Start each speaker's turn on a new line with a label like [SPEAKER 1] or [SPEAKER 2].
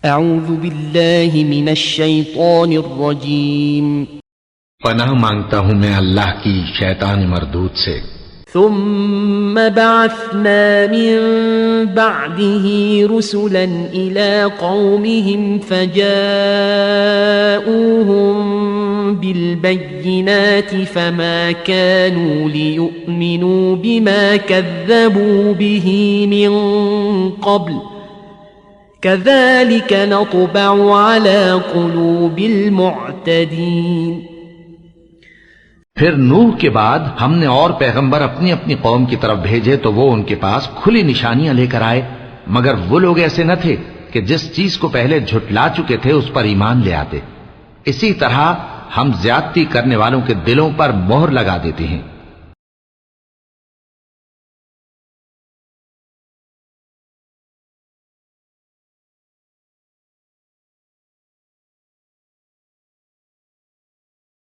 [SPEAKER 1] اعوذ باللہ من الشیطان الرجیم
[SPEAKER 2] پناہ مانگتا ہوں میں اللہ کی شیطان مردود سے.
[SPEAKER 1] ثم بعثنا من بعده رسلا إلى قومهم فجاءوهم بالبينات فما كانوا ليؤمنوا بما كذبوا به من قبل كذلك نطبع على قلوب المعتدين.
[SPEAKER 2] پھر نوح کے بعد ہم نے اور پیغمبر اپنی اپنی قوم کی طرف بھیجے تو وہ ان کے پاس کھلی نشانیاں لے کر آئے، مگر وہ لوگ ایسے نہ تھے کہ جس چیز کو پہلے جھٹلا چکے تھے اس پر ایمان لے آتے. اسی طرح ہم زیادتی کرنے والوں کے دلوں پر مہر لگا دیتے ہیں.